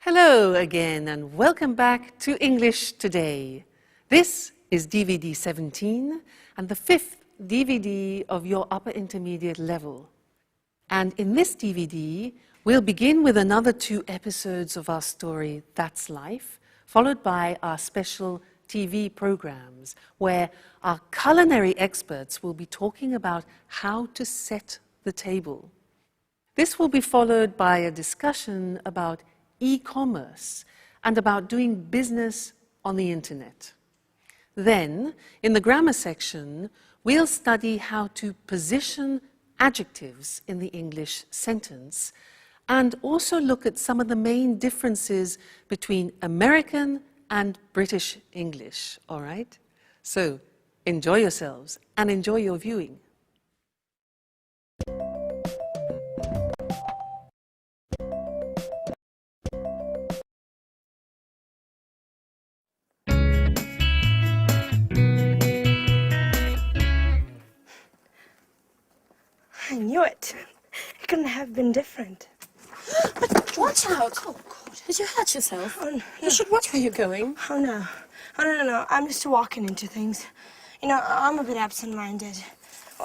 Hello again and welcome back to English Today. This is DVD 17 and the fifth DVD of your upper intermediate level. And in this DVD, we'll begin with another 2 episodes of our story, That's Life, followed by our special TV programs, where our culinary experts will be talking about how to set the table. This will be followed by a discussion about e-commerce and about doing business on the internet. Then, in the grammar section, we'll study how to position adjectives in the English sentence and also look at some of the main differences between American and British English, all right? So, enjoy yourselves and enjoy your viewing. I knew it. It couldn't have been different. But watch out! Oh, God. Did you hurt yourself? Oh, no. You should watch where you're going. Oh, no. Oh, no. I'm just walking into things. You know, I'm a bit absent-minded.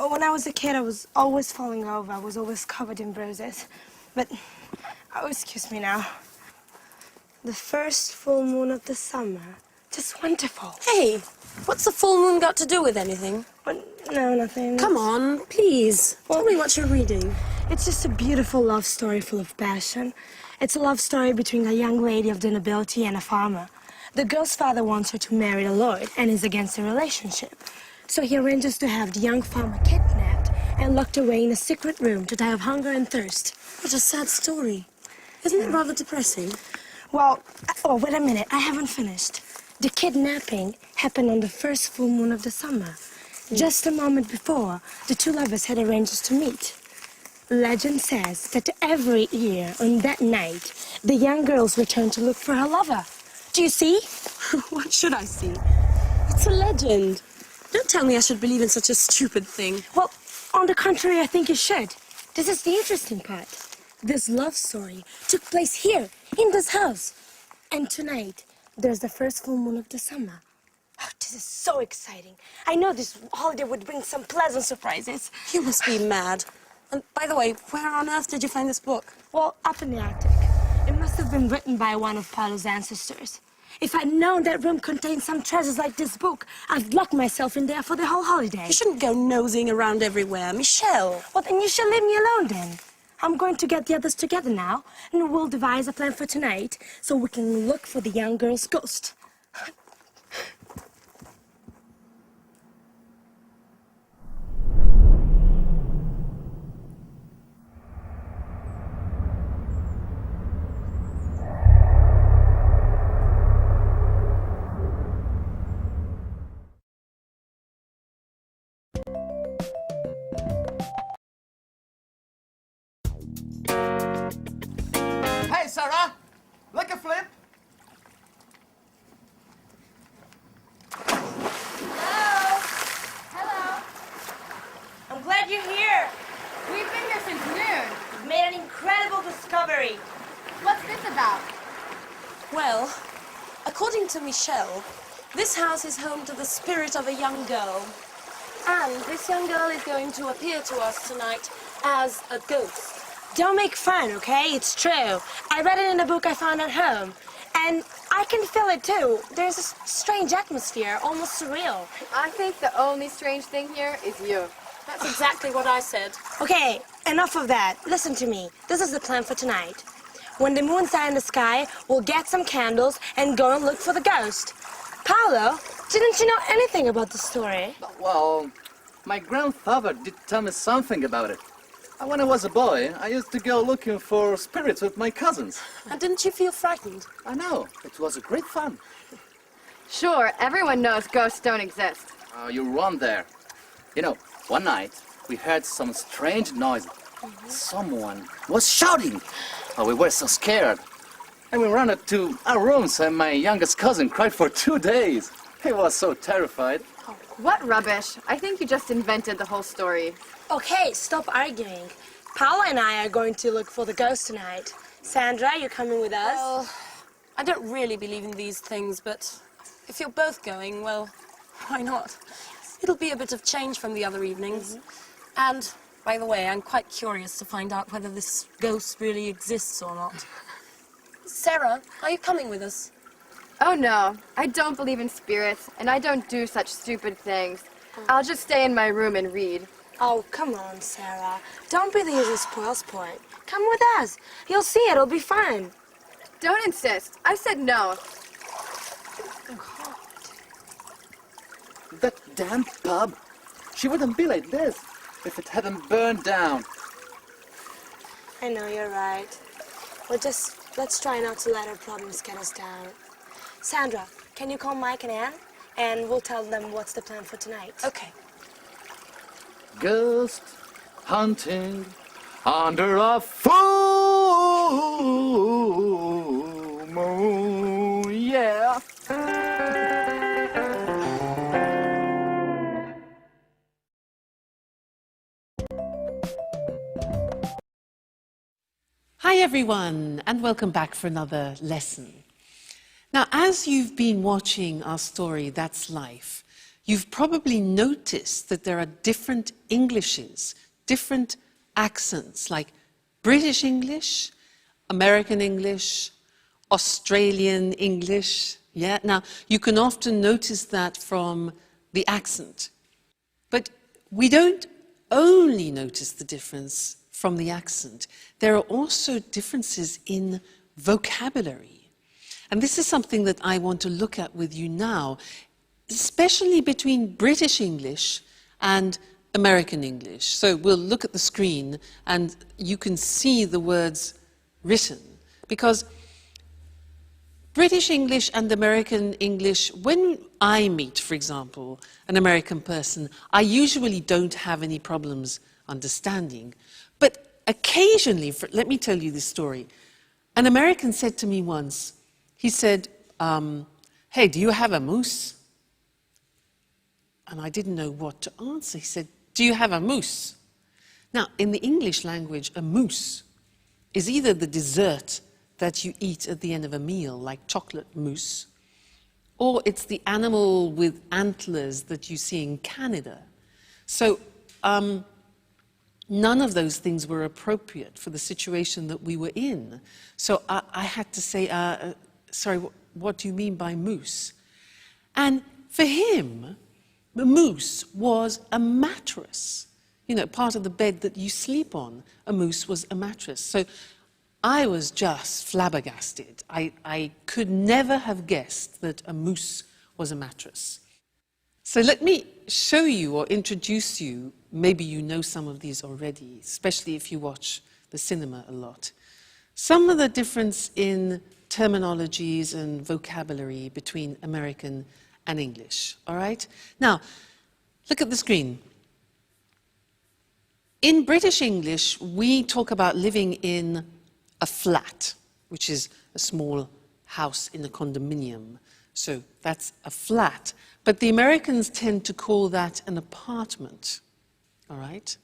When I was a kid, I was always falling over. I was always covered in bruises. But, oh, excuse me now. The first full moon of the summer. Just wonderful. Hey, what's the full moon got to do with anything? But, no, nothing. Come on, please. Tell me what you're reading. It's just a beautiful love story full of passion. It's a love story between a young lady of the nobility and a farmer. The girl's father wants her to marry a lord and is against the relationship. So he arranges to have the young farmer kidnapped and locked away in a secret room to die of hunger and thirst. What a sad story. Isn't it rather depressing? Well, oh, wait a minute. I haven't finished. The kidnapping happened on the first full moon of the summer. Just a moment before, the 2 lovers had arranged to meet. Legend says that every year on that night, the young girls return to look for her lover. Do you see? What should I see? It's a legend. Don't tell me I should believe in such a stupid thing. Well, on the contrary, I think you should. This is the interesting part. This love story took place here, in this house. And tonight, there's the first full moon of the summer. Oh, this is so exciting. I know this holiday would bring some pleasant surprises. You must be mad. And by the way, where on earth did you find this book? Well, up in the Arctic. It must have been written by one of Paolo's ancestors. If I'd known that room contained some treasures like this book, I'd lock myself in there for the whole holiday. You shouldn't go nosing around everywhere, Michelle. Well, then you should leave me alone then. I'm going to get the others together now, and we'll devise a plan for tonight so we can look for the young girl's ghost. Hey, Sarah! Like a flip? Hello. I'm glad you're here. We've been here since noon. We've made an incredible discovery. What's this about? Well, according to Michelle, this house is home to the spirit of a young girl. And this young girl is going to appear to us tonight as a ghost. Don't make fun, okay? It's true. I read it in a book I found at home. And I can feel it, too. There's a strange atmosphere, almost surreal. I think the only strange thing here is you. That's exactly what I said. Okay, enough of that. Listen to me. This is the plan for tonight. When the moon's high in the sky, we'll get some candles and go and look for the ghost. Paolo, didn't you know anything about the story? Well, my grandfather did tell me something about it. When I was a boy, I used to go looking for spirits with my cousins. And didn't you feel frightened? I know, it was a great fun. Sure, everyone knows ghosts don't exist. Oh, you're wrong there. You know, one night, we heard some strange noise. Someone was shouting. Oh, we were so scared. And we ran up to our rooms and my youngest cousin cried for 2 days. He was so terrified. What rubbish. I think you just invented the whole story. Okay, stop arguing. Paolo and I are going to look for the ghost tonight. Sandra, you coming with us? Well, I don't really believe in these things, but if you're both going, well, why not? It'll be a bit of change from the other evenings. And, by the way, I'm quite curious to find out whether this ghost really exists or not. Sarah, are you coming with us? Oh no, I don't believe in spirits, and I don't do such stupid things. I'll just stay in my room and read. Oh, come on, Sarah. Don't be the usual spoil sport. Come with us. You'll see it'll be fun. Don't insist. I said no. That damn pub. She wouldn't be like this if it hadn't burned down. I know, you're right. Let's try not to let our problems get us down. Sandra, can you call Mike and Anne? And we'll tell them what's the plan for tonight. Okay. Ghost hunting under a full moon, yeah. Hi everyone, and welcome back for another lesson. Now, as you've been watching our story, That's Life, you've probably noticed that there are different Englishes, different accents, like British English, American English, Australian English. Yeah, now you can often notice that from the accent. But we don't only notice the difference from the accent. There are also differences in vocabulary. And this is something that I want to look at with you now, especially between British English and American English. So we'll look at the screen and you can see the words written. Because British English and American English, when I meet, for example, an American person, I usually don't have any problems understanding. But occasionally, let me tell you this story. An American said to me once, he said, hey, do you have a moose? And I didn't know what to answer. He said, do you have a moose? Now, in the English language, a moose is either the dessert that you eat at the end of a meal, like chocolate mousse, or it's the animal with antlers that you see in Canada. So none of those things were appropriate for the situation that we were in. So I had to say, sorry, what do you mean by moose? And for him, the moose was a mattress. You know, part of the bed that you sleep on, a moose was a mattress. So I was just flabbergasted. I could never have guessed that a moose was a mattress. So let me show you or introduce you, maybe you know some of these already, especially if you watch the cinema a lot. Some of the difference in terminologies and vocabulary between American and English, all right? Now, look at the screen. In British English, we talk about living in a flat, which is a small house in a condominium. So that's a flat. But the Americans tend to call that an apartment, all right?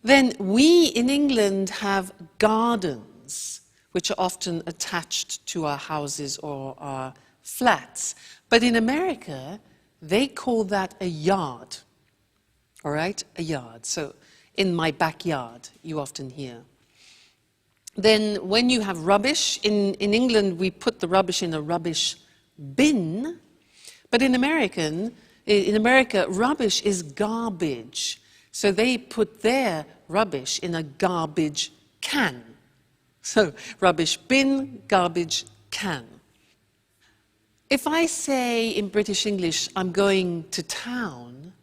Then we in England have gardens, which are often attached to our houses or our flats. But in America, they call that a yard, all right? A yard. So in my backyard, you often hear. Then when you have rubbish, in England, we put the rubbish in a rubbish bin. But in America, rubbish is garbage. So they put their rubbish in a garbage can. So rubbish bin, garbage can. If I say in British English, I'm going to town,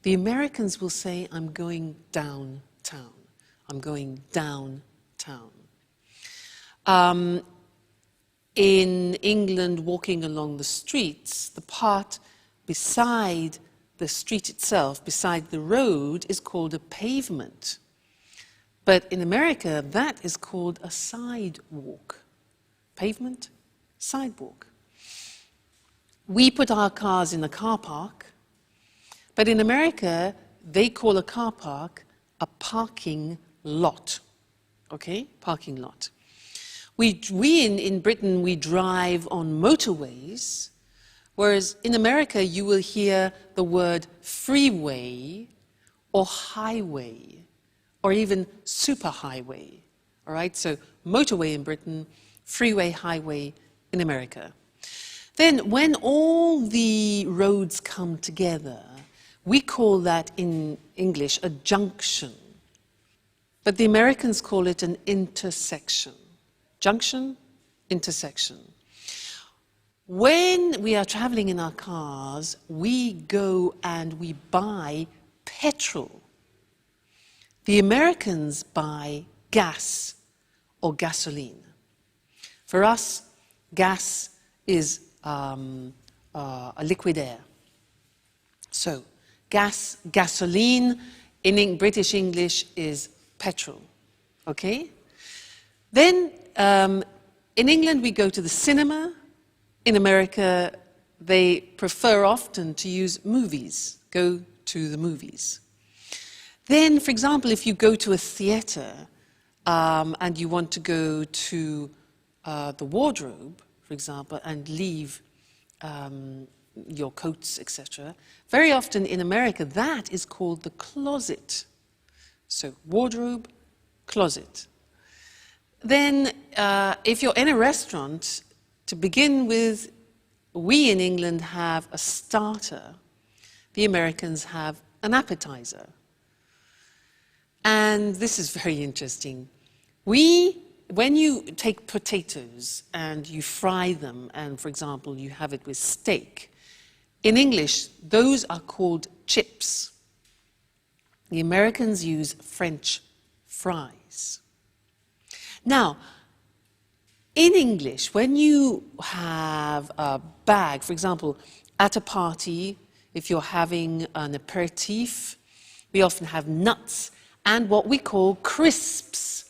the Americans will say, I'm going downtown. I'm going downtown. In England, walking along the streets, the part beside the street itself, beside the road, is called a pavement. But in America, that is called a sidewalk. Pavement, sidewalk. We put our cars in a car park, but in America, they call a car park a parking lot. Okay? Parking lot. In Britain, we drive on motorways, whereas in America, you will hear the word freeway or highway or even superhighway. All right, so motorway in Britain, freeway, highway in America. Then when all the roads come together, we call that in English a junction. But the Americans call it an intersection. Junction, intersection. When we are traveling in our cars, we go and we buy petrol. The Americans buy gas or gasoline. For us, gas is a liquid air. So, gasoline in British English is petrol. Okay? Then, in England, we go to the cinema. In America, they prefer often to use movies, go to the movies. Then, for example, if you go to a theatre and you want to go to the wardrobe, for example, and leave your coats, etc., very often in America, that is called the closet. So, wardrobe, closet. Then, if you're in a restaurant, to begin with, we in England have a starter. The Americans have an appetizer. And this is very interesting. When you take potatoes and you fry them, and for example, you have it with steak, in English, those are called chips. The Americans use French fries. Now, in English, when you have a bag, for example, at a party, if you're having an aperitif, we often have nuts and what we call crisps.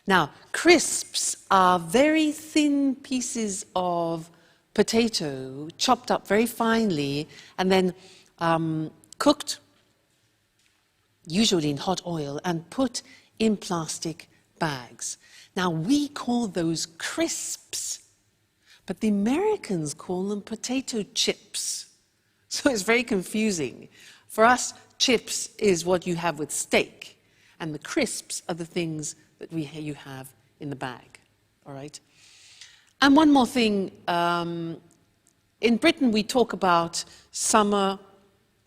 Now, crisps are very thin pieces of potato, chopped up very finely, and then cooked, usually in hot oil, and put in plastic bags. Now, we call those crisps, but the Americans call them potato chips. So it's very confusing. For us, chips is what you have with steak, and the crisps are the things that you have in the bag, all right? And one more thing, in Britain we talk about summer,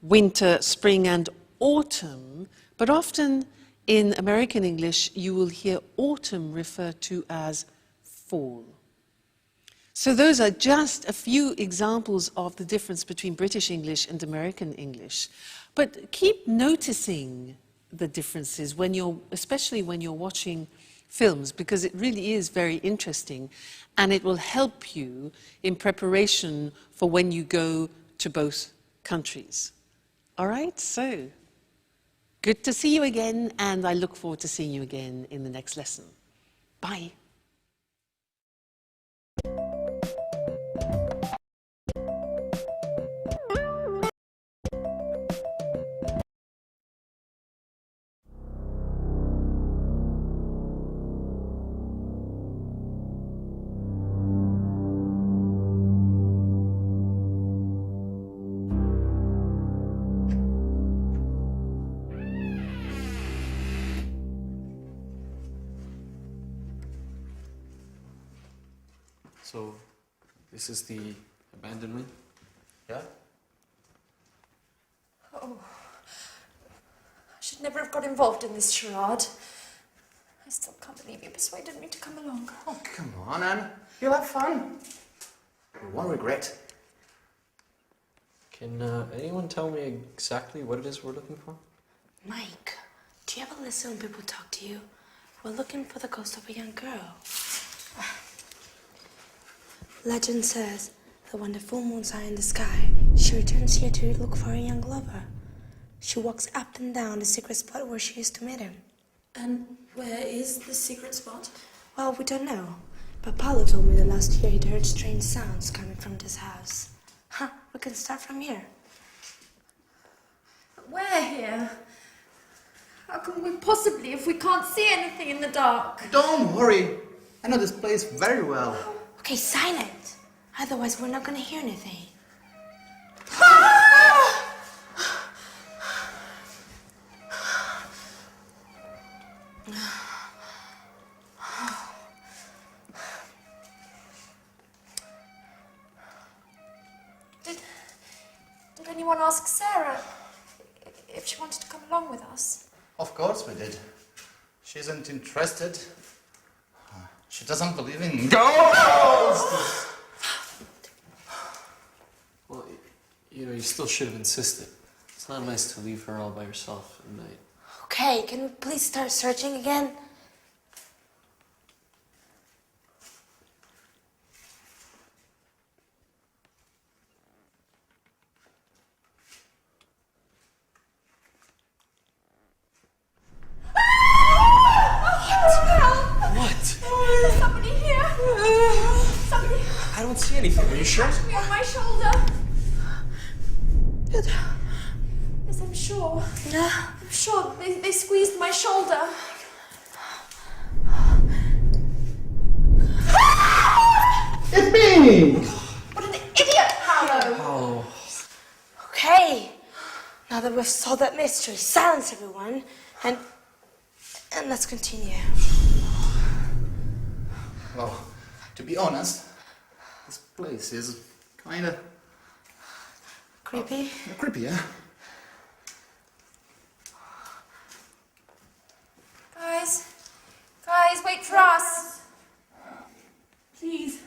winter, spring and autumn, but often in American English you will hear autumn referred to as fall. So those are just a few examples of the difference between British English and American English. But keep noticing the differences especially when you're watching films, because it really is very interesting and it will help you in preparation for when you go to both countries. All right, so good to see you again, and I look forward to seeing you again in the next lesson. Bye. So, this is the abandonment? Yeah? Oh, I should never have got involved in this charade. I still can't believe you persuaded me to come along. Oh, come on, Anne. You'll have fun. One regret. Can anyone tell me exactly what it is we're looking for? Mike, do you ever listen when people talk to you? We're looking for the ghost of a young girl. Legend says that when the full moon's high in the sky, she returns here to look for a young lover. She walks up and down the secret spot where she used to meet him. And where is the secret spot? Well, we don't know. But Paolo told me that last year he'd heard strange sounds coming from this house. We can start from here. Where here? How can we possibly if we can't see anything in the dark? Don't worry. I know this place very well. Okay, silent. Otherwise, we're not gonna hear anything. Did anyone ask Sarah if she wanted to come along with us? Of course we did. She isn't interested. She doesn't believe in ghosts! Well, you still should have insisted. It's not nice to leave her all by herself at night. Okay, can we please start searching again? What? Somebody here! Somebody I don't see anything. Are you sure? touched me on my shoulder! Yes, I'm sure. I'm sure they squeezed my shoulder. It's me! What an idiot, Paolo! Oh. Okay. Now that we've solved that mystery, silence everyone, and let's continue. Well, to be honest, this place is kinda Creepy. creepy, yeah? Guys, wait for us. Please.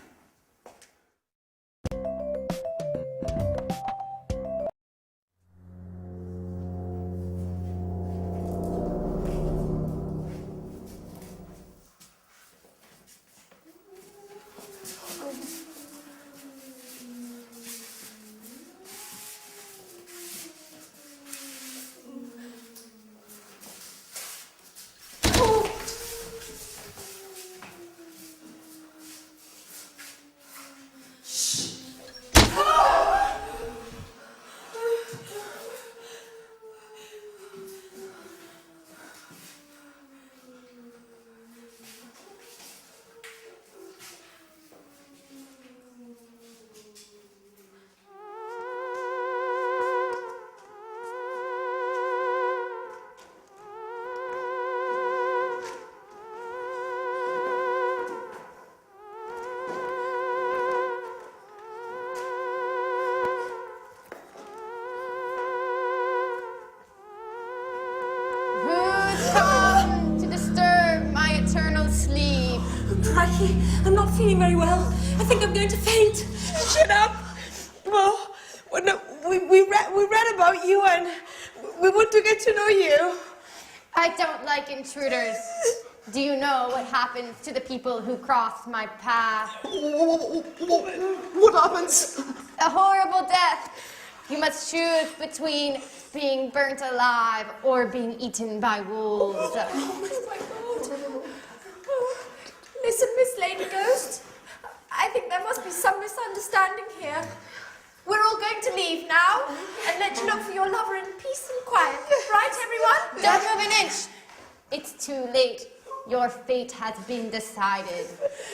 Crikey, I'm not feeling very well. I think I'm going to faint. Shut up! Well, no, we read about you and we want to get to know you. I don't like intruders. Do you know what happens to the people who cross my path? What happens? A horrible death. You must choose between being burnt alive or being eaten by wolves. Oh my God. Listen, Miss Lady Ghost. I think there must be some misunderstanding here. We're all going to leave now and let you look for your lover in peace and quiet. Right, everyone? Don't move an inch. It's too late. Your fate has been decided.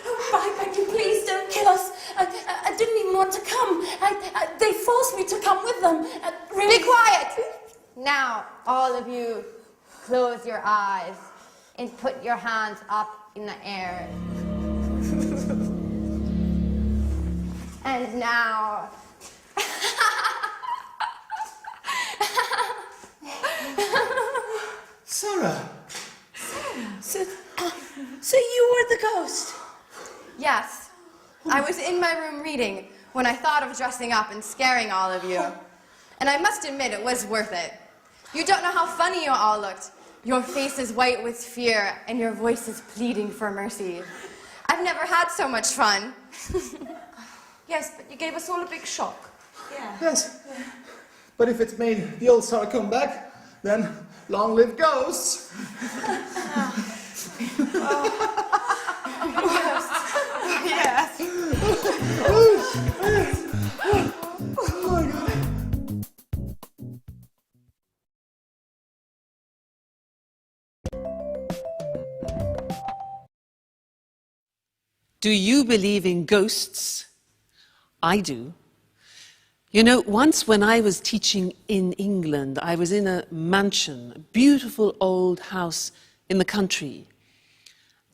I beg you, please don't kill us. I didn't even want to come. They forced me to come with them. Really. Be quiet! Now, all of you, close your eyes and put your hands up in the air. And now... Sarah! So you were the ghost? Yes, I was in my room reading when I thought of dressing up and scaring all of you. And I must admit it was worth it. You don't know how funny you all looked. Your face is white with fear and your voice is pleading for mercy. I've never had so much fun. Yes, but you gave us all a big shock. Yes. But if it made the old Sarah come back, then long live ghosts! Do you believe in ghosts? I do. You know, once when I was teaching in England, I was in a mansion, a beautiful old house in the country.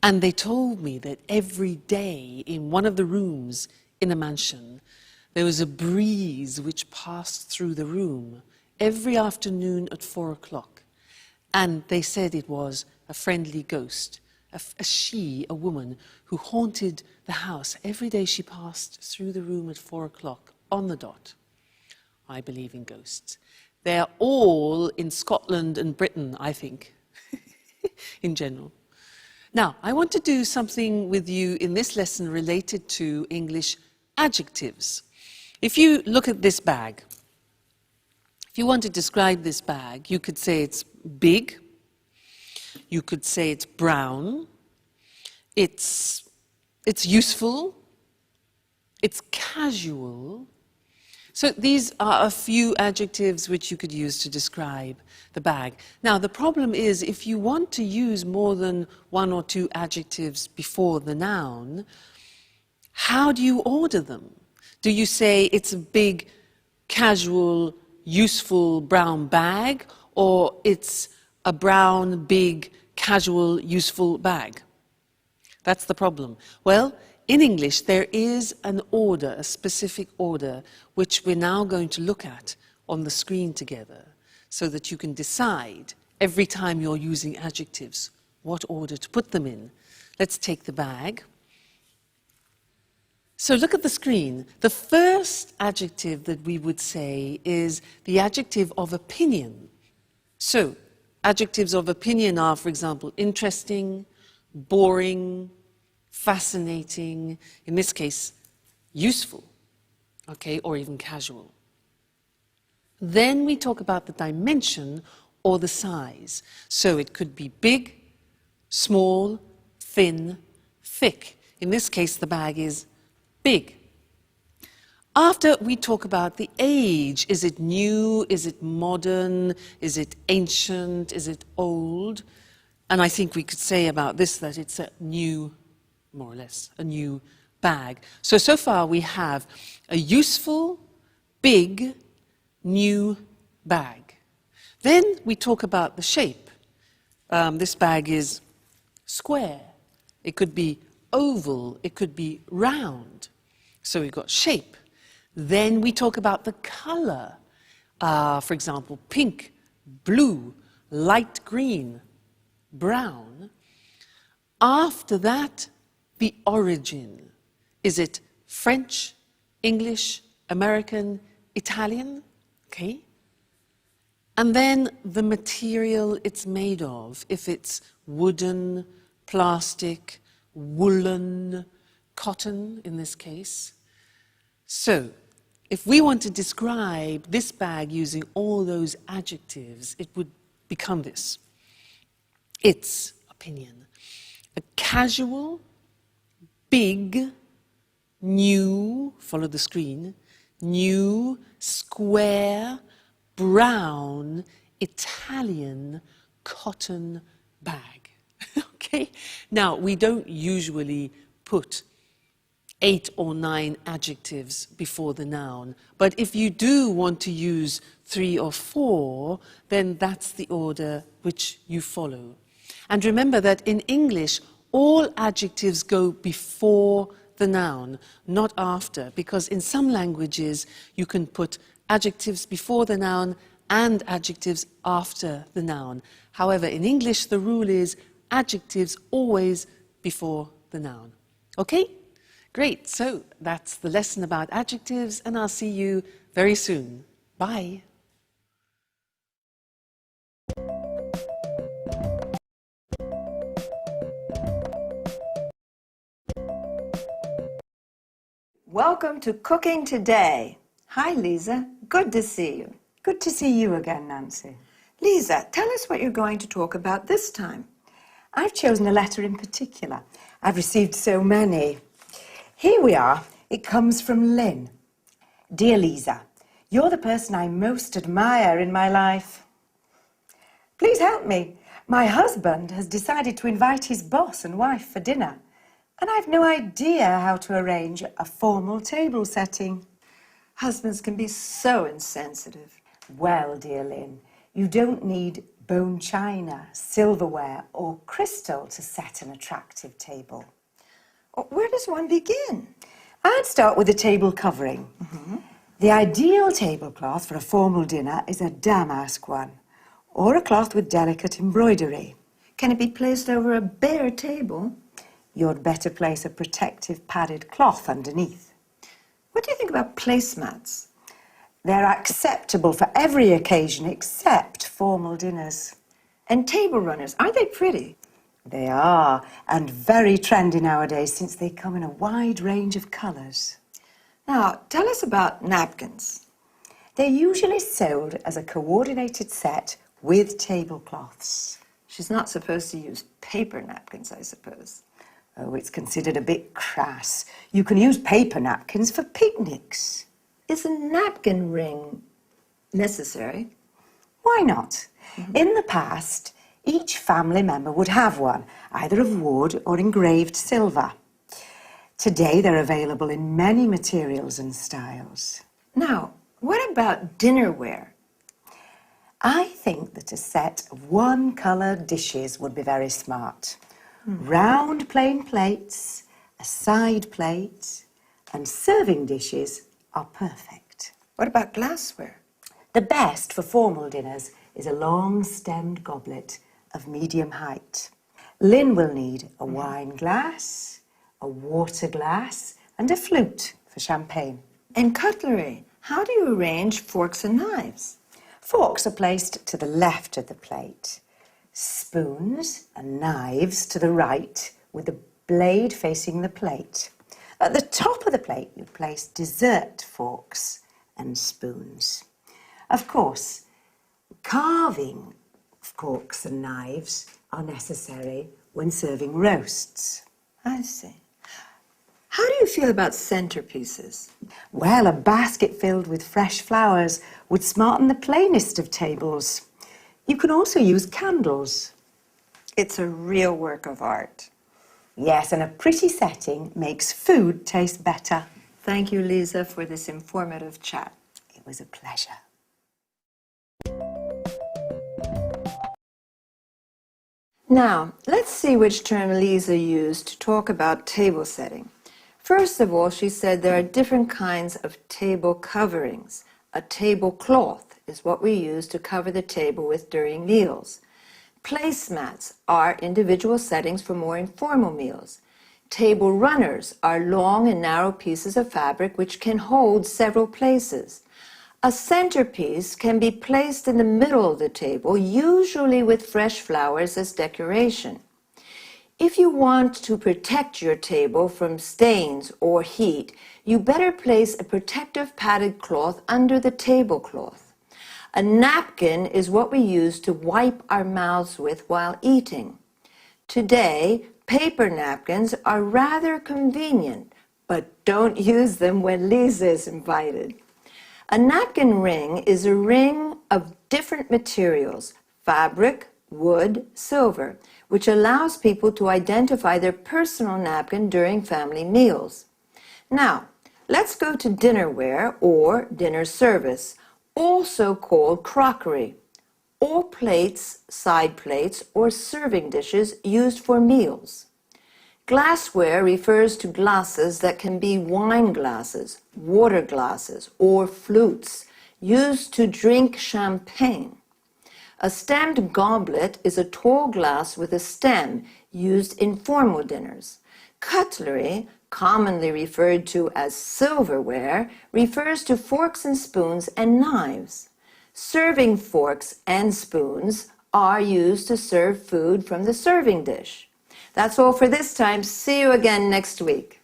And they told me that every day in one of the rooms in a mansion, there was a breeze which passed through the room every afternoon at 4 o'clock. And they said it was a friendly ghost, a woman, who haunted the house. Every day she passed through the room at 4 o'clock on the dot. I believe in ghosts. They're all in Scotland and Britain, I think, in general. Now, I want to do something with you in this lesson related to English adjectives. If you look at this bag, if you want to describe this bag, you could say it's big, you could say it's brown, it's useful, it's casual. So these are a few adjectives which you could use to describe the bag. Now, the problem is if you want to use more than one or two adjectives before the noun, how do you order them? Do you say it's a big, casual, useful brown bag, or it's a brown, big, casual, useful bag? That's the problem. Well, in English, there is an order, a specific order, which we're now going to look at on the screen together, so that you can decide every time you're using adjectives what order to put them in. Let's take the bag. So look at the screen. The first adjective that we would say is the adjective of opinion. So adjectives of opinion are, for example, interesting, boring, fascinating, in this case, useful, okay, or even casual. Then we talk about the dimension or the size. So it could be big, small, thin, thick. In this case, the bag is big. After we talk about the age, is it new, is it modern, is it ancient, is it old? And I think we could say about this that it's a new, more or less, a new bag. So far we have a useful, big, new bag. Then we talk about the shape. This bag is square. It could be oval. It could be round. So we've got shape. Then we talk about the color. For example, pink, blue, light green, brown. After that, the origin. Is it French, English, American, Italian? Okay. And then the material it's made of. If it's wooden, plastic, woolen, cotton in this case. So, if we want to describe this bag using all those adjectives, it would become this. Its opinion. A casual, big, new, follow the screen, new, square, brown, Italian cotton bag. Okay? Now, we don't usually put 8 or 9 adjectives before the noun, but if you do want to use 3 or 4, then that's the order which you follow. And remember that in English, all adjectives go before the noun, not after, because in some languages you can put adjectives before the noun and adjectives after the noun. However, in English, the rule is adjectives always before the noun. Okay? Great. So that's the lesson about adjectives, and I'll see you very soon. Bye. Welcome to Cooking Today. Hi, Lisa. Good to see you. Good to see you again, Nancy. Lisa, tell us what you're going to talk about this time. I've chosen a letter in particular. I've received so many. Here we are. It comes from Lynn. Dear Lisa, you're the person I most admire in my life. Please help me. My husband has decided to invite his boss and wife for dinner. And I've no idea how to arrange a formal table setting. Husbands can be so insensitive. Well, dear Lynn, you don't need bone china, silverware or crystal to set an attractive table. Where does one begin? I'd start with the table covering. The ideal tablecloth for a formal dinner is a damask one, or a cloth with delicate embroidery. Can it be placed over a bare table? You'd better place a protective padded cloth underneath. What do you think about placemats? They're acceptable for every occasion except formal dinners. And table runners, aren't they pretty? They are, and very trendy nowadays since they come in a wide range of colours. Now, tell us about napkins. They're usually sold as a coordinated set with tablecloths. She's not supposed to use paper napkins, I suppose. Oh, it's considered a bit crass. You can use paper napkins for picnics. Is a napkin ring necessary? Why not? In the past, each family member would have one, either of wood or engraved silver. Today, they're available in many materials and styles. Now, what about dinnerware? I think that a set of one-coloured dishes would be very smart. Round plain plates, a side plate, and serving dishes are perfect. What about glassware? The best for formal dinners is a long-stemmed goblet of medium height. Lynn will need a wine glass, a water glass, and a flute for champagne. And cutlery. How do you arrange forks and knives? Forks are placed to the left of the plate. Spoons and knives to the right, with the blade facing the plate. At the top of the plate, you place dessert forks and spoons. Of course, carving forks and knives are necessary when serving roasts. I see. How do you feel about centerpieces? Well, a basket filled with fresh flowers would smarten the plainest of tables. You can also use candles. It's a real work of art. Yes, and a pretty setting makes food taste better. Thank you, Lisa, for this informative chat. It was a pleasure. Now, let's see which term Lisa used to talk about table setting. First of all, she said there are different kinds of table coverings. A tablecloth is what we use to cover the table with during meals. Placemats are individual settings for more informal meals. Table runners are long and narrow pieces of fabric which can hold several places. A centerpiece can be placed in the middle of the table, usually with fresh flowers as decoration. If you want to protect your table from stains or heat, you better place a protective padded cloth under the tablecloth. A napkin is what we use to wipe our mouths with while eating. Today, paper napkins are rather convenient, but don't use them when Lisa is invited. A napkin ring is a ring of different materials, fabric, wood, silver, which allows people to identify their personal napkin during family meals. Now, let's go to dinnerware or dinner service, also called crockery, or plates, side plates, or serving dishes used for meals. Glassware refers to glasses that can be wine glasses, water glasses, or flutes, used to drink champagne. A stemmed goblet is a tall glass with a stem used in formal dinners. Cutlery, commonly referred to as silverware, refers to forks and spoons and knives. Serving forks and spoons are used to serve food from the serving dish. That's all for this time. See you again next week.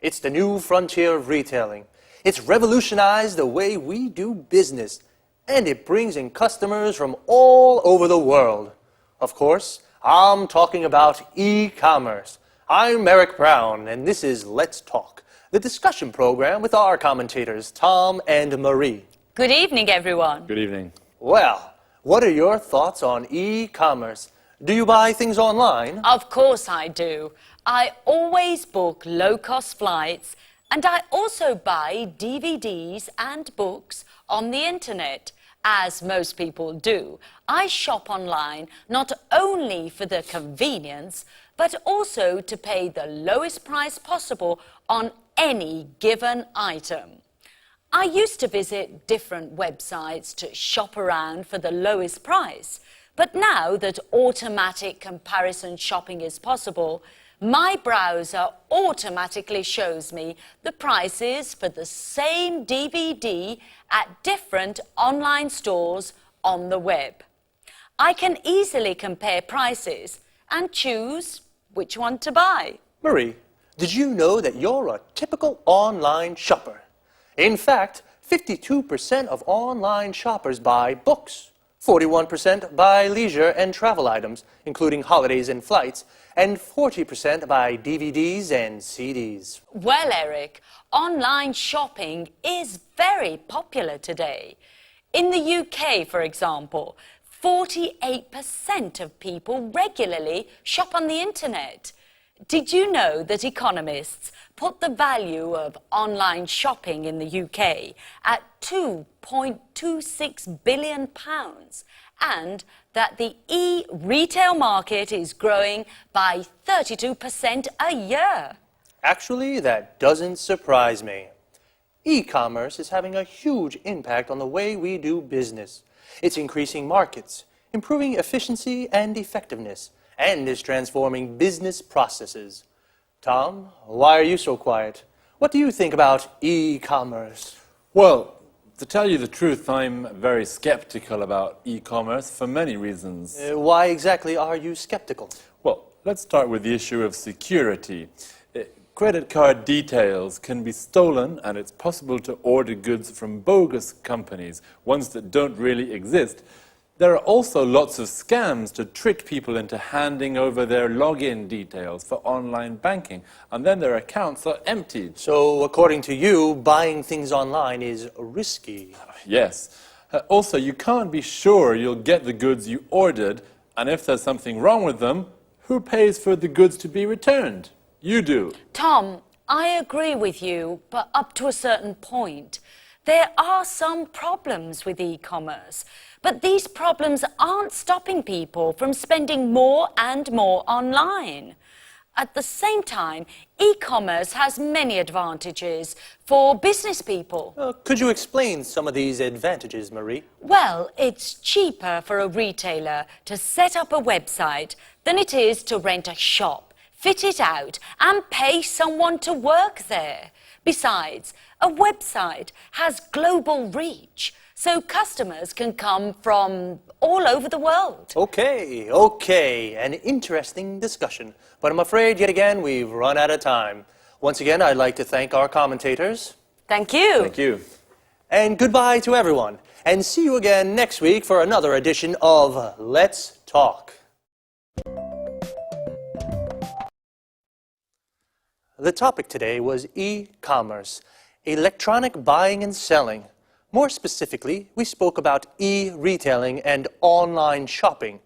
It's the new frontier of retailing. It's revolutionized the way we do business, and it brings in customers from all over the world. Of course, I'm talking about e-commerce. I'm Eric Brown, and this is Let's Talk, the discussion program with our commentators, Tom and Marie. Good evening, everyone. Good evening. Well, what are your thoughts on e-commerce? Do you buy things online? Of course I do. I always book low-cost flights, and I also buy DVDs and books on the internet. As most people do, I shop online not only for the convenience, but also to pay the lowest price possible on any given item. I used to visit different websites to shop around for the lowest price, but now that automatic comparison shopping is possible, my browser automatically shows me the prices for the same DVD at different online stores on the web. I can easily compare prices and choose which one to buy. Marie, did you know that you're a typical online shopper? In fact, 52% of online shoppers buy books, 41% buy leisure and travel items, including holidays and flights, and 40% buy DVDs and CDs. Well, Eric, online shopping is very popular today. In the UK, for example, 48% of people regularly shop on the internet. Did you know that economists put the value of online shopping in the UK at £2.26 billion and that the e-retail market is growing by 32% a year? Actually, that doesn't surprise me. E-commerce is having a huge impact on the way we do business. It's increasing markets, improving efficiency and effectiveness, and is transforming business processes. Tom, why are you so quiet? What do you think about e-commerce? Well, to tell you the truth, I'm very skeptical about e-commerce for many reasons. Why exactly are you skeptical? Well, let's start with the issue of security. Credit card details can be stolen, and it's possible to order goods from bogus companies, ones that don't really exist. There are also lots of scams to trick people into handing over their login details for online banking, and then their accounts are emptied. So, according to you, buying things online is risky. Yes. Also, you can't be sure you'll get the goods you ordered, and if there's something wrong with them, who pays for the goods to be returned? You do. Tom, I agree with you, but up to a certain point. There are some problems with e-commerce, but these problems aren't stopping people from spending more and more online. At the same time, e-commerce has many advantages for business people. Could you explain some of these advantages, Marie? Well, it's cheaper for a retailer to set up a website than it is to rent a shop, fit it out, and pay someone to work there. Besides, a website has global reach, so customers can come from all over the world. Okay, an interesting discussion. But I'm afraid, yet again, we've run out of time. Once again, I'd like to thank our commentators. Thank you. Thank you. And goodbye to everyone. And see you again next week for another edition of Let's Talk. The topic today was e-commerce, electronic buying and selling. More specifically, we spoke about e-retailing and online shopping.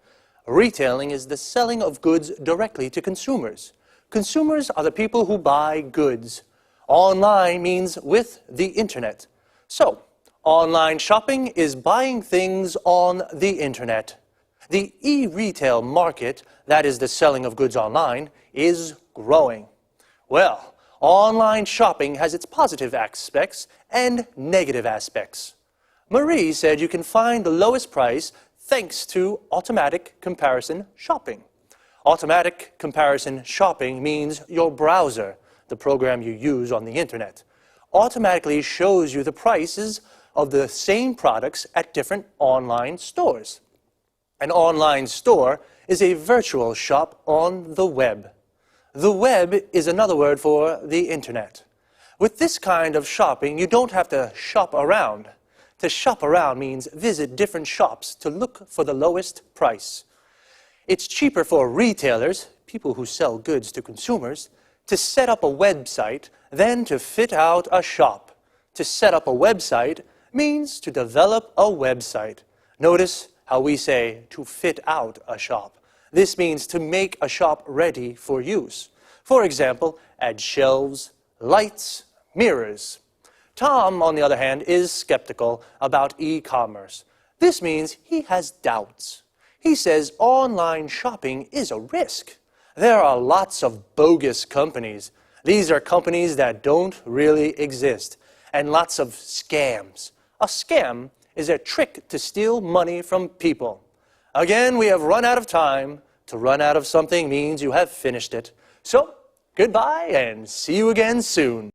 Retailing is the selling of goods directly to consumers. Consumers are the people who buy goods. Online means with the internet. So, online shopping is buying things on the internet. The e-retail market, that is the selling of goods online, is growing. Well, online shopping has its positive aspects and negative aspects. Marie said you can find the lowest price thanks to automatic comparison shopping. Automatic comparison shopping means your browser, the program you use on the internet, automatically shows you the prices of the same products at different online stores. An online store is a virtual shop on the web. The web is another word for the internet. With this kind of shopping, you don't have to shop around. To shop around means visit different shops to look for the lowest price. It's cheaper for retailers, people who sell goods to consumers, To set up a website, then to fit out a shop. To set up a website means to develop a website. Notice how we say to fit out a shop. This means to make a shop ready for use. For example, add shelves, lights, mirrors. Tom, on the other hand, is skeptical about e-commerce. This means he has doubts. He says online shopping is a risk. There are lots of bogus companies. These are companies that don't really exist. And lots of scams. A scam is a trick to steal money from people. Again, we have run out of time. To run out of something means you have finished it. So, goodbye and see you again soon.